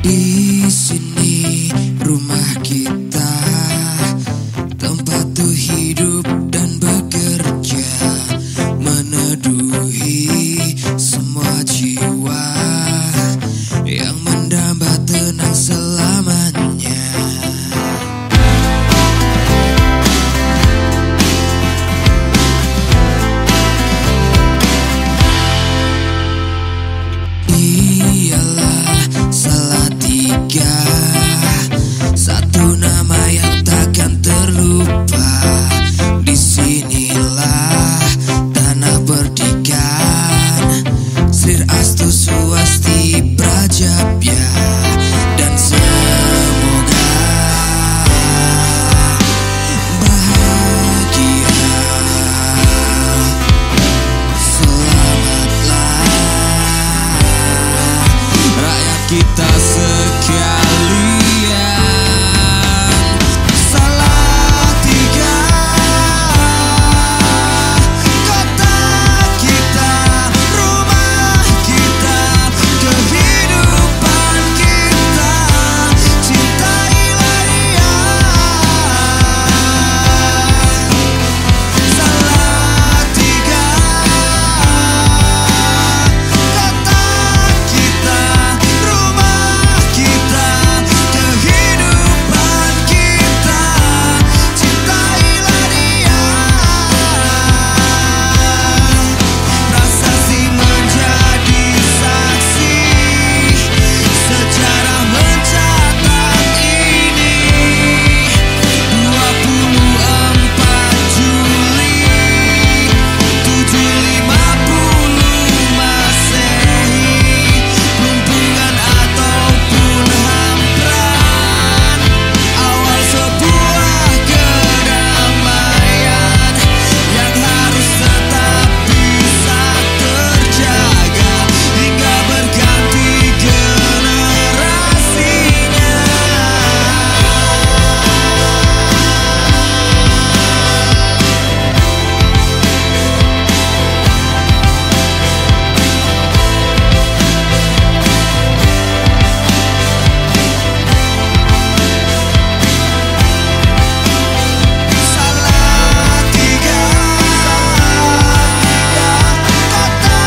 Di sini rumah kita, tempat tuh hidup dan bekerja, meneduhi semua jiwa yang mendamba tenang selamanya. Ialah Salatiga, satu nama yang takkan terlupa. Disinilah tanah perdikan Sri Astu Swasti Prajabya, dan semoga bahagia. Selamatlah rakyat kita sekalian. Salatiga, kota kita, rumah kita, kehidupan kita, cintailah dia. Salatiga, kota kita, rumah kita, kehidupan kita, cintailah dia. Prasasti menjadi saksi, sejarah mencatat ini. 24 Juli 750 Masehi, Plumpungan ataupun hampran, awal sebuah kedamaian yang harus tetap bisa terjaga hingga berganti generasinya. Salatiga, kota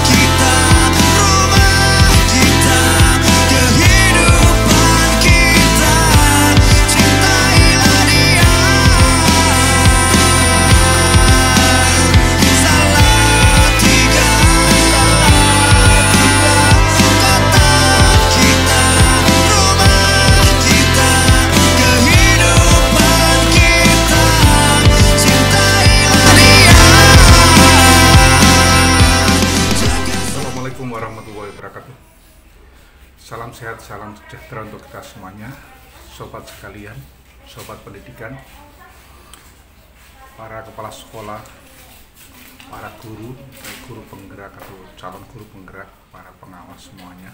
kita, rumah kita, kehidupan kita, cintailah dia. Salatiga, kota kita, rumah kita, kehidupan kita, cintailah dia. Assalamualaikum warahmatullahi wabarakatuh. Salam sehat, salam sejahtera untuk kita semuanya, sobat sekalian, sobat pendidikan, para kepala sekolah, para guru, baik guru penggerak atau calon guru penggerak, para pengawas semuanya.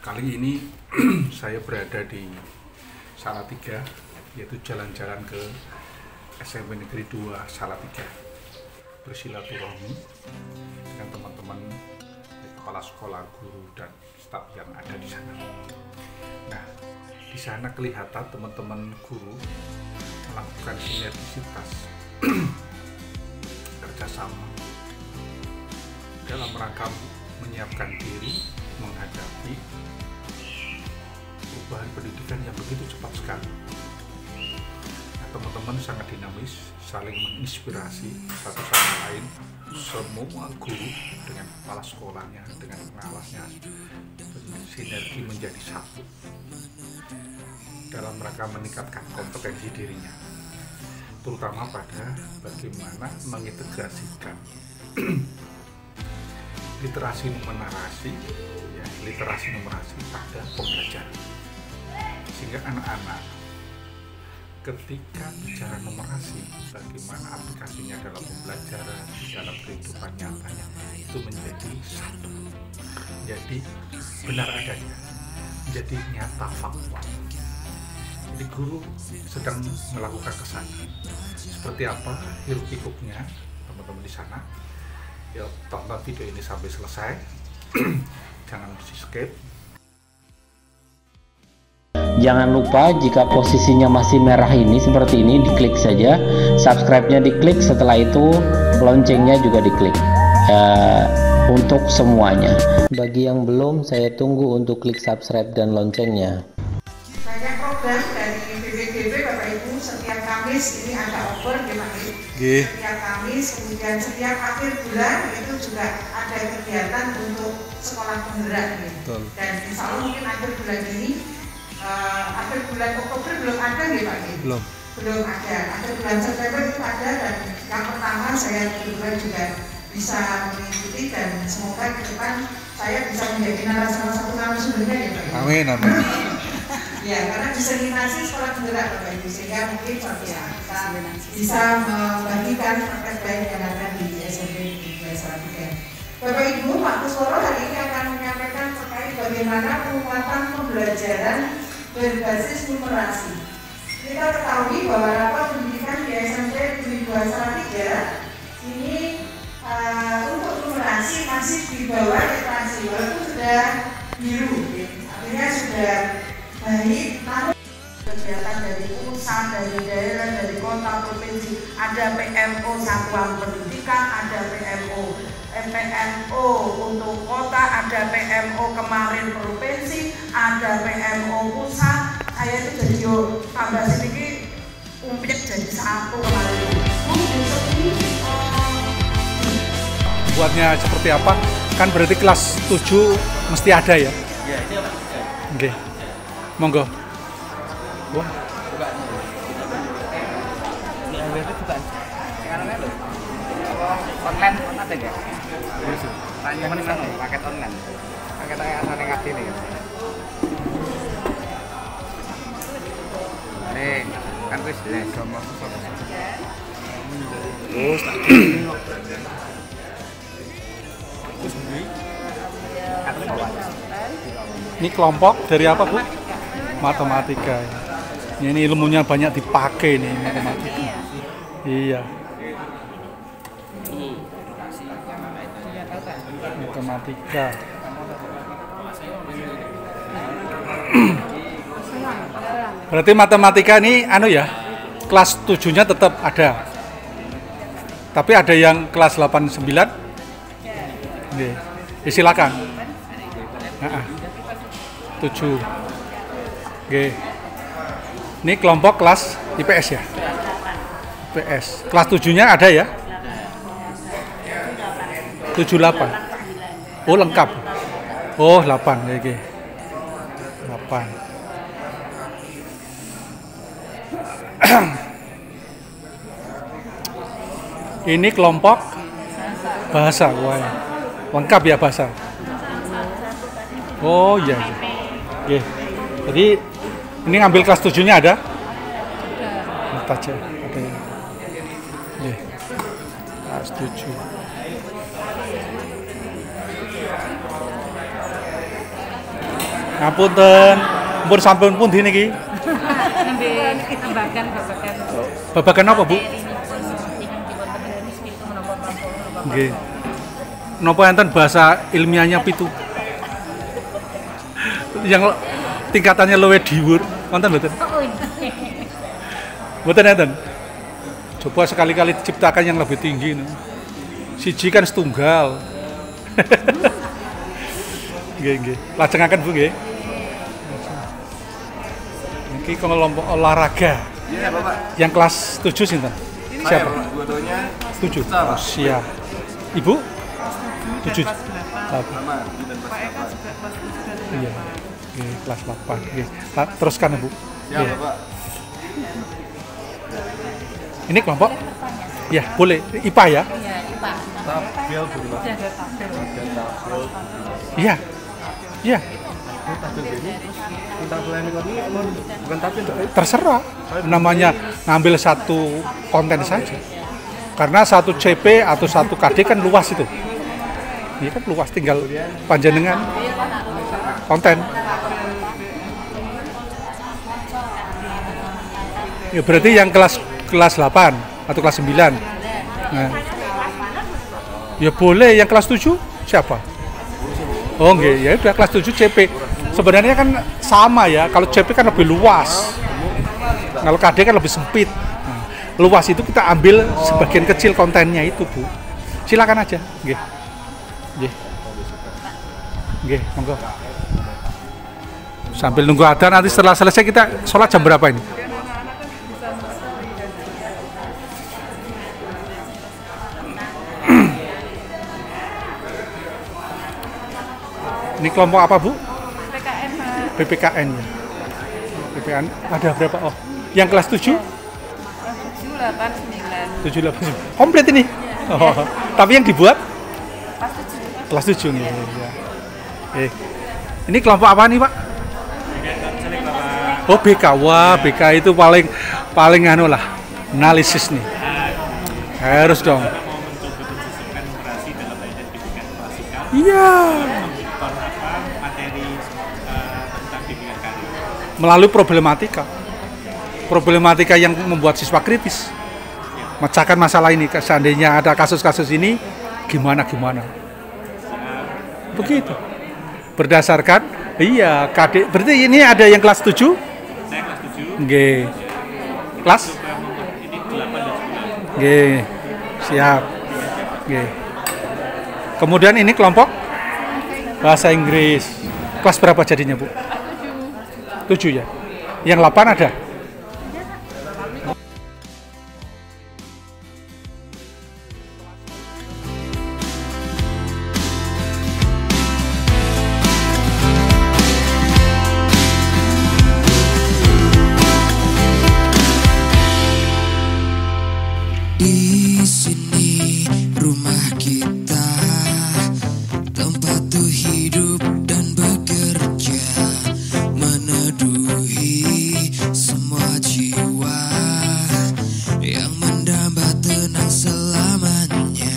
Kali ini saya berada di Salatiga, yaitu jalan-jalan ke SMP Negeri 2 Salatiga, bersilaturahmi dengan teman-teman kepala sekolah, guru, dan staf yang ada di sana. Nah, di sana kelihatan teman-teman guru melakukan sinergisitas kerjasama dalam rangka menyiapkan diri menghadapi perubahan pendidikan yang begitu cepat sekali. Nah, teman-teman sangat dinamis, saling menginspirasi satu sama lain. Semua guru dengan kepala sekolahnya, dengan pengawasnya, sinergi menjadi satu dalam rangka meningkatkan kompetensi dirinya, terutama pada bagaimana mengintegrasikan literasi numerasi, ya, literasi numerasi pada pembelajaran. Sehingga anak-anak ketika bicara numerasi, bagaimana aplikasinya dalam pembelajaran, dalam kehidupan nyatanya, itu menjadi satu, jadi benar adanya, menjadi nyata faktual. Jadi guru sedang melakukan kesana. Seperti apa hiruk pikuknya teman-teman di sana? Ya, tonton video ini sampai selesai. Jangan di skip. Jangan lupa jika posisinya masih merah ini seperti ini, diklik saja, subscribe-nya diklik, setelah itu loncengnya juga diklik untuk semuanya. Bagi yang belum, saya tunggu untuk klik subscribe dan loncengnya. Banyak program dari BPDB Bapak Ibu, setiap Kamis ini ada obor di Pak Ibu. Setiap Kamis, kemudian setiap akhir bulan itu juga ada kegiatan untuk sekolah penggerak gitu. Dan insya Allah mungkin akhir bulan ini, akhir bulan Oktober belum ada nih Pak Ibu. Belum ada. Akhir bulan September itu ada, dan yang pertama saya kebetulan juga bisa mengikuti, dan semoga ke depan saya bisa menjadi salah satu narasumbernya ya Pak Ibu. Amin, amin. Ya, karena diseminasi sekolah penggerak Bapak Ibu, sehingga mungkin suatu saat kita bisa membagikan praktek baik yang ada di SMP di Salatiga. Bapak Ibu, Pak Kusworo hari ini akan menyampaikan terkait bagaimana penguatan pembelajaran berbasis numerasi. Kita ketahui bahwa rapat pendidikan di SMP Negeri 2 Salatiga ini untuk numerasi masih di bawah literasi, walaupun sudah biru, artinya sudah baik, namun kegiatan dari pusat, dari daerah, dari kota, provinsi, ada PMO satuan pendidikan, ada PMO untuk kota, ada PMO kemarin provinsi, ada PMO pusat. Saya itu jadi tambah sedikit umpik jadi satu kemarin. Buatnya seperti apa? Kan berarti kelas 7 mesti ada ya? Ya, ini apa? Oke. Monggo. Wah. Ini bukan. Sekarang itu online ada nggak? Tanya mana paket online. Paket yang asal yang ngasih nih. Nih, kan wis jelas. Terus ini kelompok dari apa Bu? Matematika. Ya, ini ilmunya banyak dipakai nih matematika. Iya. Matematika. Berarti matematika ini anu ya, kelas 7-nya tetap ada. Tapi ada yang kelas 8 9. Oke. Ya, silakan. 7. Oke. Ini kelompok kelas IPS ya? IPS. Kelas 7-nya ada ya? 7 8. Oh, lengkap. Oh, 8. Oke. 8. Ini kelompok bahasa. Wah. Lengkap ya bahasa. Oh iya. Oke. Jadi ini ngambil kelas 7-nya ada? Ada. Aja. Ada. Oke. Kelas 7. Ngapunten, mumpun sampun pundi niki? Babagan apa, Bu? Nggih. Napa enten bahasa ilmiahnya pitu? Yang tingkatannya luwih dhiwur, wonten mboten? Mboten enten. Coba sekali-kali ciptakan yang lebih tinggi. Siji kan setunggal. Nggih. Lajengaken Bu nggih. Niki kelompok olahraga. Iya, Bapak. Yang kelas 7 sinten? Siapa? Dua-duanya 7. Oh, siap. Ibu? 7. Iya. Oke, kelas 8. Oke. Teruskan, Bu. Ya, Bapak. Ini kelompok? Ya, boleh. IPA ya? Iya, IPA. tabel gitu Pak. Ada tabel. Ada tabel. Iya. Iya, Ini tabel ini. Ini tabel ini kok ini bukan tabel Pak. terserah. Namanya ngambil satu konten saja. Karena satu CP atau satu KD kan luas itu. Ini kan luas, tinggal panjenengan konten. Ya berarti yang kelas 8 atau kelas 9. Nah. Ya boleh yang kelas 7 siapa? Oh enggak, ya udah kelas 7 CP. Sebenarnya kan sama ya. Kalau CP kan lebih luas. Kalau KD kan lebih sempit. Nah, luas itu kita ambil sebagian kecil kontennya itu, Bu. Silakan aja, nggih. Nggih. Nggih, monggo. Sambil nunggu adzan, nanti setelah selesai kita sholat jam berapa ini? Ini kelompok apa, Bu? PPKN, Pak. PPKN ya. PPKN ada berapa? Oh, yang kelas 7? 7, 8, 9. 7, 8, komplit ini? Oh, tapi yang dibuat? Kelas 7. Kelas 7 nih. Ya. Ini kelompok apa nih, Pak? Oh, BK. Wah, BK itu paling anu lah, analisis nih. Harus dong. Iya. Melalui problematika yang membuat siswa kritis, memecahkan masalah ini. Seandainya ada kasus-kasus ini, gimana begitu berdasarkan iya KD. Berarti ini ada yang kelas 7? Saya kelas 7. Nggih. Kelas? Ini 8 dan 9. Nggih. Siap. Nggih. Kemudian ini kelompok bahasa Inggris. Kelas berapa jadinya, Bu? 7 ya. Yang 8 ada? Di sini rumah kita, tempat tuh hidup dan bekerja, meneduhi semua jiwa yang mendamba tenang selamanya.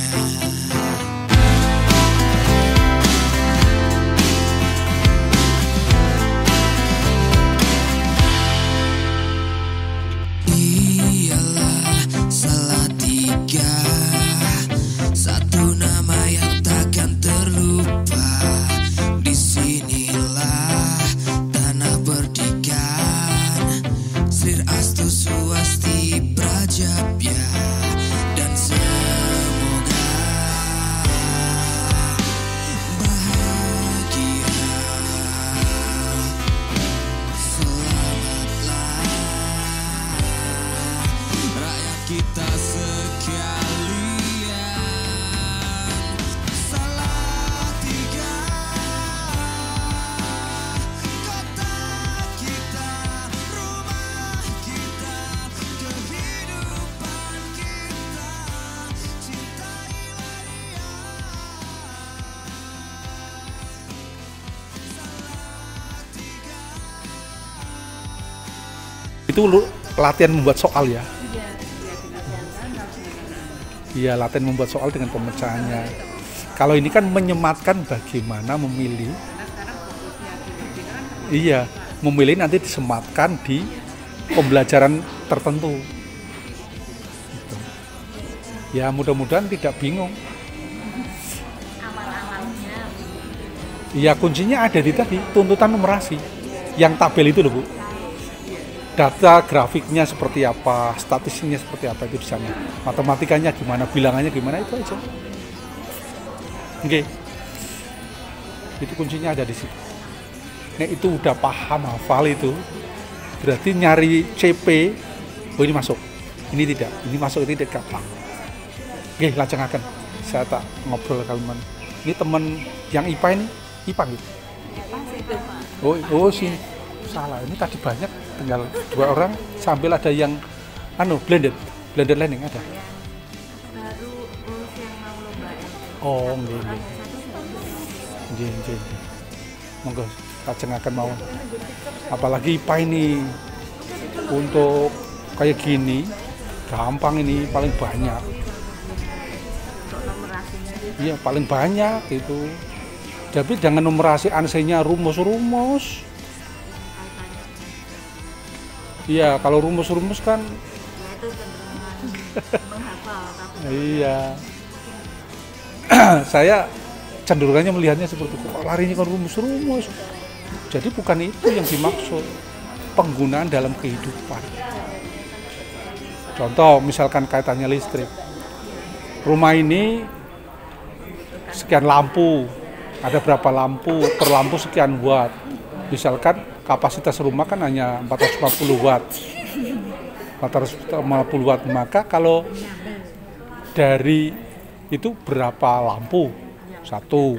Ialah Salatiga, satu nama yang takkan terlupa. Disinilah tanah perdikan, Sri Astu Swasti Prajapya, dan semoga bahagia. Selamatlah rakyat kita sekalian. Salatiga, kota kita, rumah kita, kehidupan kita, cintailah dia. Itu latihan membuat soal ya. Iya, latihan membuat soal dengan pemecahannya. Kalau ini kan menyematkan bagaimana memilih. Iya, memilih nanti disematkan di pembelajaran tertentu. Gitu. Ya, mudah-mudahan tidak bingung. Iya, kuncinya ada di tadi, tuntutan numerasi. Yang tabel itu loh, Bu. Data grafiknya seperti apa, statistiknya seperti apa itu di sana. Matematikanya gimana, bilangannya gimana, itu aja. Oke. Itu kuncinya ada di situ. Nah, itu udah paham, hafal itu. Berarti nyari CP, oh ini masuk. Ini tidak, ini masuk, ini tidak gampang. Oke, lajengaken. Saya tak ngobrol kalian. Ini teman yang IPA ini, IPA gitu. Oh sini. Salah, ini tadi banyak, tinggal 2 orang, sambil ada yang blended learning ada. Baru lulus yang mau lomba Oh, nggih. Nggih. Monggo kajengaken mawon. Apalagi IPA ini untuk kayak gini gampang, ini paling banyak. Iya, paling banyak itu. Tapi jangan numerasi ansenya rumus-rumus. Iya, kalau rumus-rumus kan iya. Saya cenderungannya melihatnya seperti itu. Kok larinya kan rumus-rumus. Jadi bukan itu yang dimaksud. Penggunaan dalam kehidupan. Contoh misalkan kaitannya listrik. Rumah ini sekian lampu. Ada berapa lampu? Per lampu sekian watt. Misalkan kapasitas rumah kan hanya 450 watt. 450 watt. Maka kalau dari itu berapa lampu? 1.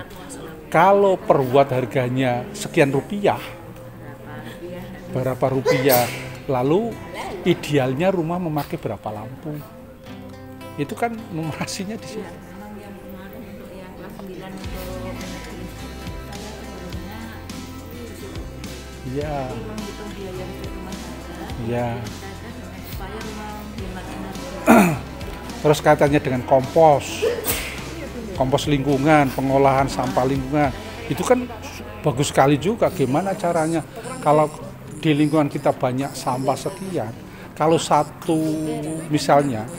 Kalau per watt harganya sekian rupiah, berapa rupiah? Lalu idealnya rumah memakai berapa lampu? Itu kan numerasinya di situ. Iya. Iya. Terus kaitannya dengan kompos lingkungan, pengolahan sampah lingkungan, itu kan bagus sekali juga. Gimana caranya kalau di lingkungan kita banyak sampah sekian, kalau misalnya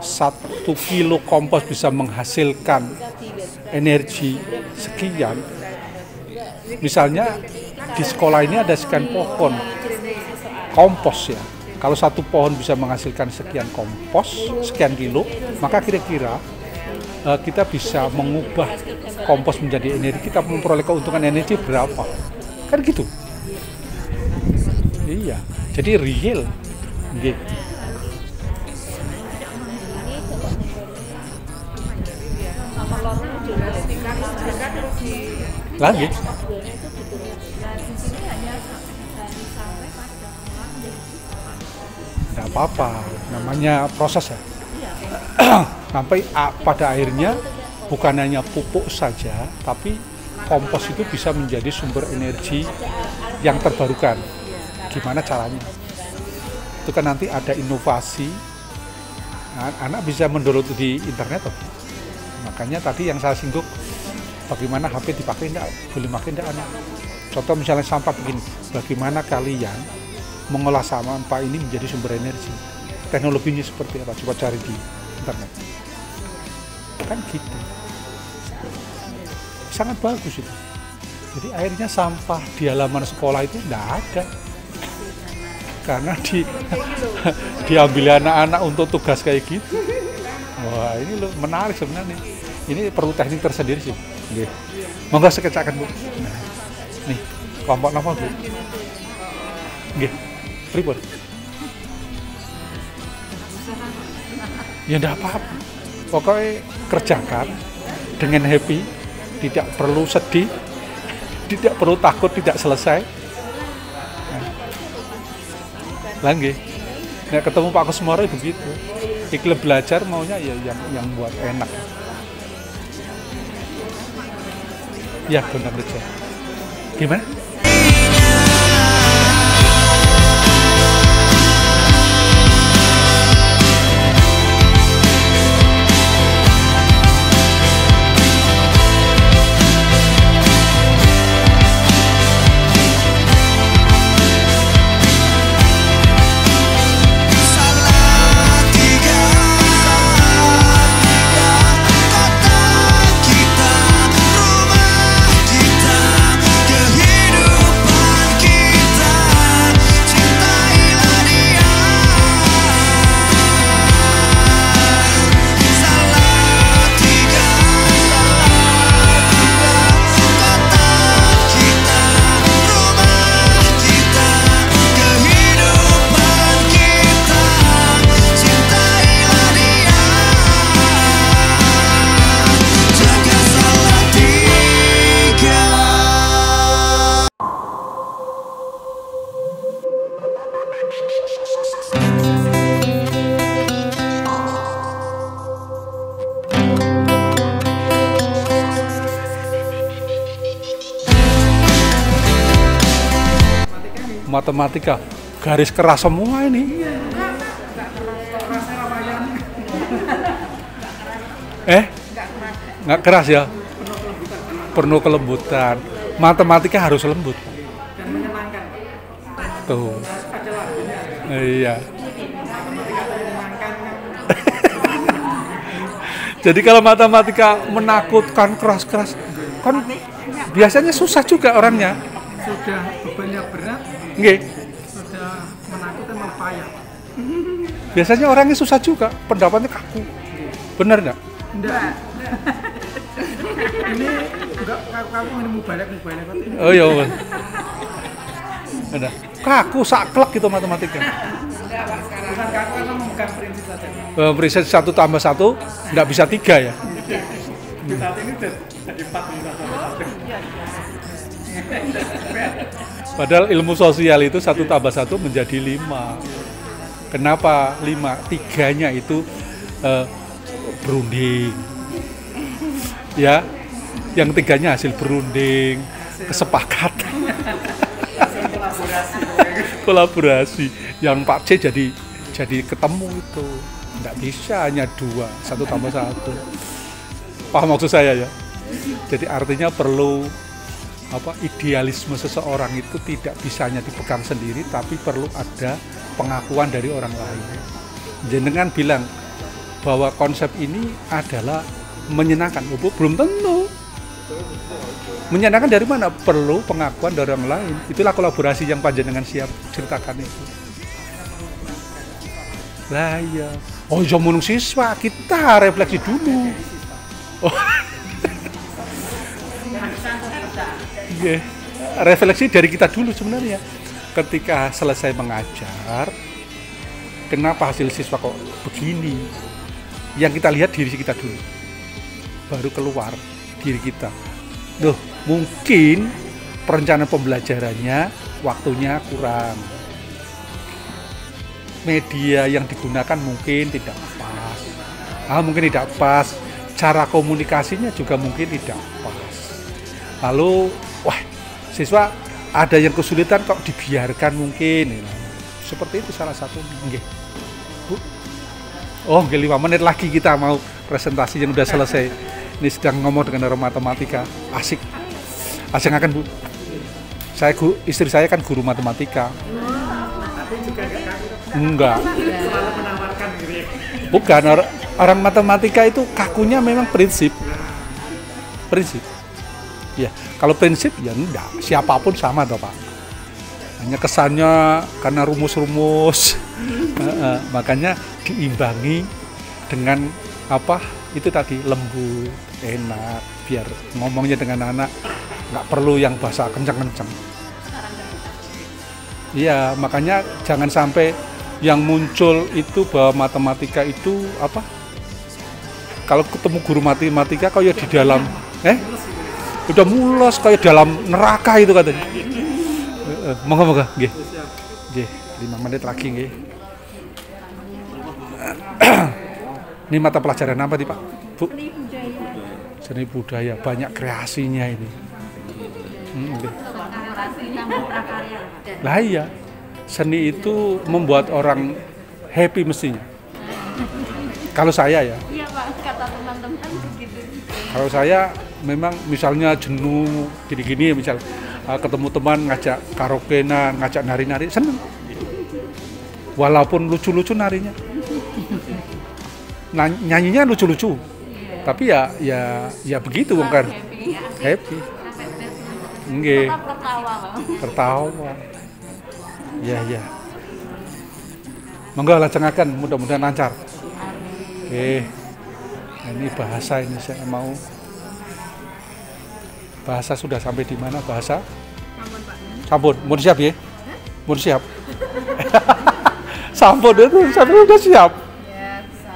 1 kilo kompos bisa menghasilkan energi sekian, misalnya di sekolah ini ada sekian pohon kompos ya. Kalau 1 pohon bisa menghasilkan sekian kompos, sekian kilo, maka kira-kira kita bisa mengubah kompos menjadi energi, kita memperoleh keuntungan energi berapa? Kan gitu. Iya, jadi real. Gitu. Lagi. Tidak apa-apa, namanya proses ya. Sampai pada akhirnya bukan hanya pupuk saja, tapi kompos itu bisa menjadi sumber energi yang terbarukan. Gimana caranya? Itu kan nanti ada inovasi. Anak bisa mendownload di internet. Makanya tadi yang saya singgung, bagaimana HP dipakai enggak, boleh pakai enggak anak. Contoh misalnya sampah begini, bagaimana kalian mengolah sampah ini menjadi sumber energi. Teknologinya seperti apa? Coba cari di internet. Kan gitu. Sangat bagus itu. Jadi akhirnya sampah di halaman sekolah itu enggak ada. Karena diambil anak-anak untuk tugas kayak gitu. Wah, ini loh menarik sebenarnya. Ini perlu teknik tersendiri sih. Nggih. Monggo sekecakan, Bu. Nah, nih, kelompok nomor, Bu. Nggih. Pripun? Ya enggak apa-apa. Pokoknya kerjakan dengan happy, tidak perlu sedih, tidak perlu takut tidak selesai. Lagi, nah, ketemu Pak Kusmoro begitu. Iklim belajar maunya ya yang buat enak. Ya benar saja. Gimana? Kota kita, rumah kita, kehidupan Matematika garis keras semua ini. Nggak keras ya? Penuh kelembutan. Matematika harus lembut. Dan menyenangkan. Tuh. Iya. Jadi kalau matematika menakutkan keras-keras, kan biasanya susah juga orangnya. Sudah bebannya berat, Nggih. sudah menakutkan mau payah. Biasanya orangnya susah juga, pendapatnya kaku. Bener nggak? Enggak. Ini enggak kaku ini mubalek kok. Oh iya. Ada. Kaku saklek gitu matematika. Bukan kaku karena memegang prinsip saja. Prinsip 1 tambah 1 nggak bisa 3 ya. Saat ini jadi 4 Padahal ilmu sosial itu 1 tambah 1 menjadi 5. Kenapa 5? 3-nya itu berunding. Ya, yang 3-nya hasil berunding, kesepakatan, kolaborasi. Yang Pak C jadi ketemu itu. Nggak bisa hanya 2, 1 tambah 1. Paham maksud saya ya? Jadi artinya perlu idealisme seseorang itu tidak bisa hanya dipegang sendiri, tapi perlu ada pengakuan dari orang lain. Jenengan bilang bahwa konsep ini adalah menyenangkan, belum tentu. Menyenangkan dari mana? Perlu pengakuan dari orang lain. Itulah kolaborasi yang panjenengan siap ceritakan itu. Lah iya. Oh, jamunung siswa, kita refleksi dulu. Oh. Yeah. Refleksi dari kita dulu sebenarnya. Ketika selesai mengajar, kenapa hasil siswa kok begini? Yang kita lihat diri kita dulu. Baru keluar diri kita. Duh, mungkin perencanaan pembelajarannya waktunya kurang. Media yang digunakan mungkin tidak pas. Mungkin tidak pas. Cara komunikasinya juga mungkin tidak pas. Lalu, siswa ada yang kesulitan kok dibiarkan mungkin. Seperti itu salah satunya. Nggih. Bu. Oh, 5 menit lagi kita mau presentasi yang udah selesai. Ini sedang ngomong dengan orang matematika. Asik. Asik akan, Bu. Istri saya kan guru matematika. Tapi juga enggak. selalu menawarkan diri. Bukan, orang matematika itu kakunya memang prinsip. Prinsip. Ya, kalau prinsip ya enggak, siapapun sama toh Pak. Hanya kesannya karena rumus-rumus, makanya diimbangi dengan itu tadi lembut, enak, biar ngomongnya dengan anak nggak perlu yang bahasa kenceng-kenceng. Iya, makanya jangan sampai yang muncul itu bahwa matematika itu kalau ketemu guru matematika kayak di dalam udah mulos kayak dalam neraka itu katanya. Moga-moga nggih. Nggih, 5 menit lagi nggih. Ini mata pelajaran apa nih Pak? Bu? Seni budaya. Seni budaya, banyak kreasinya ini. Lah iya. Seni itu membuat orang happy mestinya. Kalau saya ya. Iya Pak, kata teman-teman begitu. Kalau saya memang misalnya jenuh gini-gini, misal ketemu teman ngajak karaokean, ngajak nari-nari, seneng. Walaupun lucu-lucu narinya. Nyanyinya lucu-lucu. Tapi ya begitu kan. Happy. Nggih. Tertawa. Ya. Monggo lajengaken, mudah-mudahan lancar. Ini bahasa ini saya mau. Bahasa sudah sampai di mana bahasa? Sampun, mun siap ya? Mun siap. Sampun itu sampai udah siap. Ya, bisa.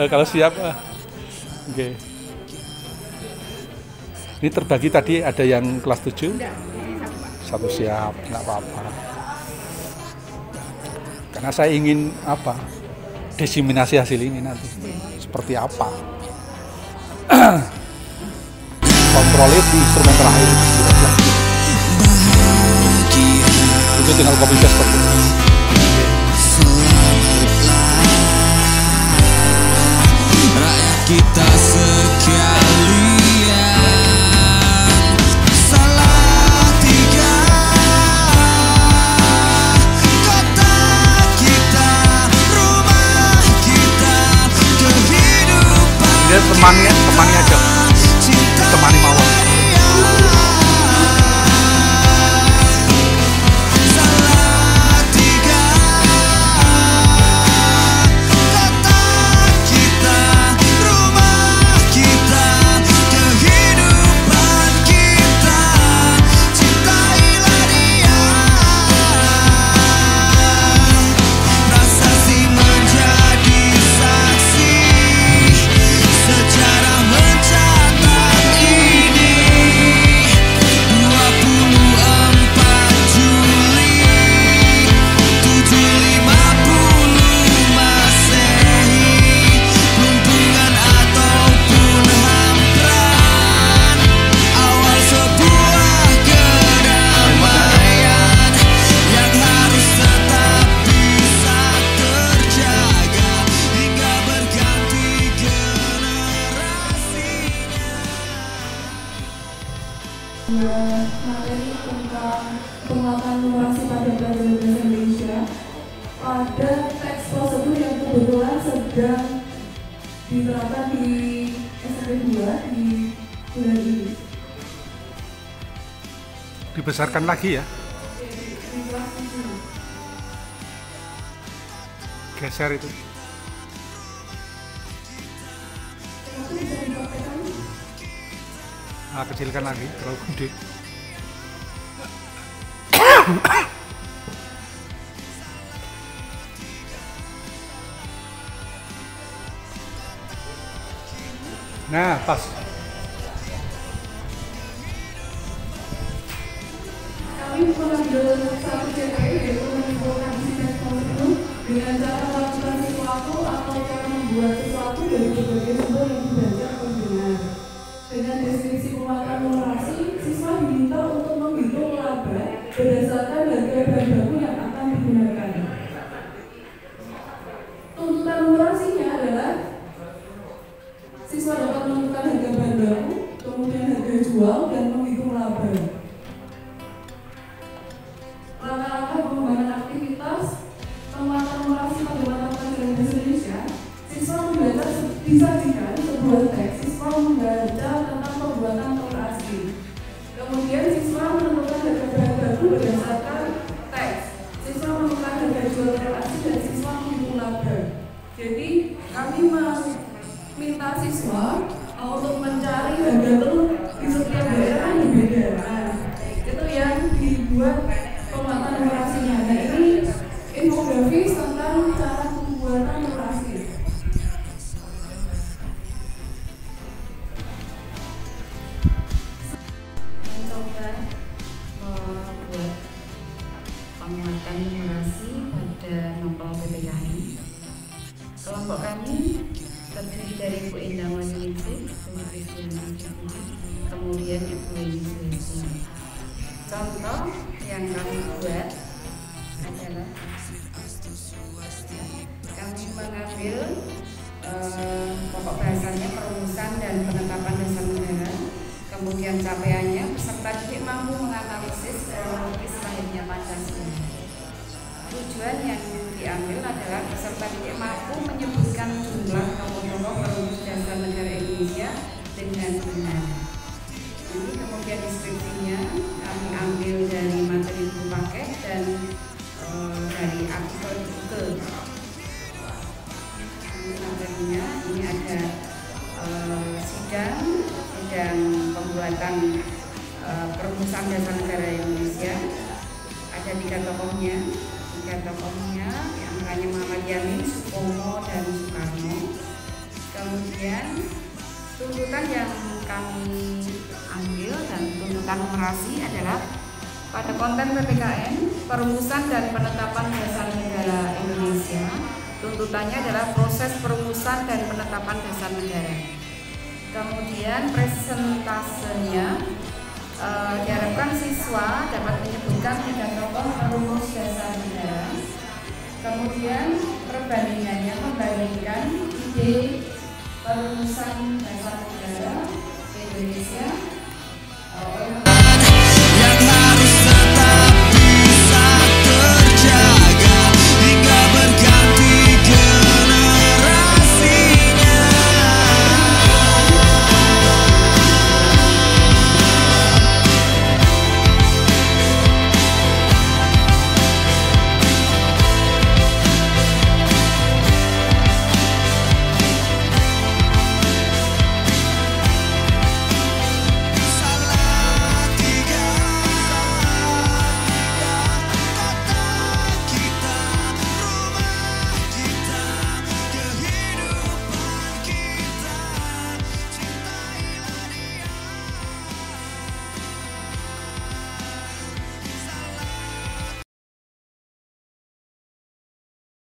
Kalau siap, oke. Ini terbagi tadi ada yang kelas 7? Satu siap, nggak apa-apa. Karena saya ingin desiminasi hasil ini nanti. Seperti apa? Kontrol itu instrumen terakhir. Itu tinggal copy paste kok. Rakyat kita sekalian, Salatiga, kota kita, rumah kita, kehidupan Dia temani aja, temani mawar. Salatiga, kota kita, rumah kita, kehidupan kita, cintailah dia. Prasasti menjadi saksi, sejarah mencatat ini. 24 Juli 750 Masehi, lumpungan ataupun hampran, awal sebuah kedamaian yang harus tetap bisa terjaga hingga berganti generasinya. Materi tentang penguatan numerasi pada pelajaran bahasa Indonesia pada teks prosedur yang kebetulan sedang diterapkan di SMP 2 di bulan ini. Dibesarkan lagi ya. Di kelas 7. Geser itu. Itu bisa dipraktekkan. Nah, kecilkan lagi, terlalu gede. Nah, pas. Kami mengambil satu CP yaitu menyimpulkan isi teks prosedur dengan cara melakukan sesuatu atau cara membuat sesuatu dari berbagai sumber yang dibaca atau didengar. Dengan deskripsi penguatan numerasi, siswa diminta untuk menghitung laba berdasarkan harga bahan baku yang akan digunakan. Tuntutan numerasinya adalah siswa dapat menentukan harga bahan baku, kemudian harga jual, dan menghitung laba. Langkah-langkah pengembangan aktivitas penguatan numerasi pada mata pelajaran bahasa Indonesia, siswa membaca disajikan sebuah teks, siswa membaca tentang pembuatan numerasi. Kemudian siswa menentukan harga bahan baku berdasarkan teks, siswa menentukan harga jual numerasi, dan siswa menghitung laba. Jadi kami meminta siswa untuk mencari harga telur di setiap daerah yang berbeda. Nah, itu yang dibuat penguatan numerasinya. Nah, ini infografis tentang cara pembuatan numerasi. Mencoba membuat penguatan numerasi pada novel PPKN. Kelompok kami terdiri dari Bu Endang Wahyuningsih, Bu Kristianti, kemudian Ibu Weni Suesi. Contoh yang kami buat adalah kami mengambil pokok bahasanya perumusan dan penetapan dasar negara, kemudian capaiannya peserta didik mampu menganalisis kronologis lahirnya Pancasila. Tujuan yang diambil adalah peserta didik mampu menyebutkan jumlah tokoh-tokoh perumus dasar negara Indonesia dengan benar. Ini kemudian deskripsinya kami ambil dari materi buku paket dan dari artikel Google. Materinya ini ada sidang pembuatan perumusan dasar negara Indonesia. Ada tiga tokohnya yang hanya Muhammad Yamin, Supomo, dan Soekarno. Kemudian tuntutan yang kami ambil dan tuntutan numerasi adalah pada konten PPKN perumusan dan penetapan dasar negara Indonesia. Tuntutannya adalah proses perumusan dan penetapan dasar negara. Kemudian presentasenya diharapkan siswa dapat menyebutkan tiga tokoh perumus Kemudian perbandingannya membandingkan ide perumusan dasar negara Indonesia